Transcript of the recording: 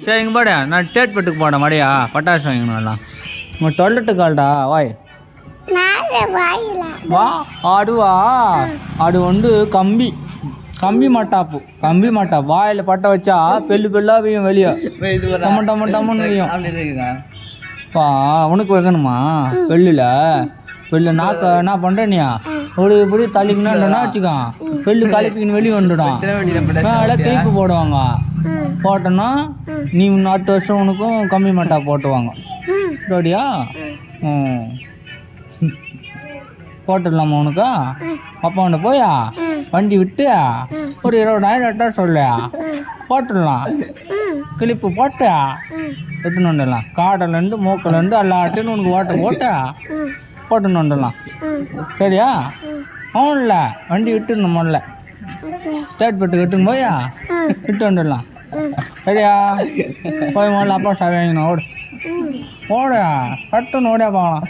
சரி இங்கே பாடு நான் டேட்பெட்டுக்கு போட மடியா பட்டாசு வாங்கணும் எல்லாம் உங்கள் டொல்லட்டு கால்டா வாய் வா ஆடுவா ஆடு வந்து கம்பி மாட்டாப்பு வாயில் பட்டை வச்சா பெல்லா வீயும் வெளியே டம்மன்னு வீயும் பா உனக்கு வைக்கணுமா பெல்லு நாக்க என்ன பண்ணுறேனியா இப்படி தள்ளிக்கணும்னா வச்சுக்கோ பெல்லு கலப்பிக்கின்னு வெளியே வந்துடும் மேலே கிளிப்பு போடுவாங்க போட்டோன்னா நீ அடுத்த வருஷம் உனக்கும் கம்பி மாட்டா போட்டுவாங்க அப்படியா போட்டுடலாமா உனக்கா அப்பாண்ட போயா வண்டி விட்டு ஒரு 20,000 சொல்லியா போட்டுடலாம் கிளிப்பு போட்டா எடுத்துன்னு வந்துடலாம் காடலேருந்து மூக்கிலேருந்து எல்லாட்டையும் உனக்கு ஓட்ட போட்டுன்னு வந்துடலாம் சரியா அவன்ல வண்டி விட்டுடணும் முதல்ல ஸ்டேட் பெட்டு கட்டுன்னு போயா விட்டு வந்துடலாம் சரியா போய் முதல்ல அப்பா சாவி வாங்கினோம் ஓடியா கட்டுன்னு ஓடியா பார்க்கலாம்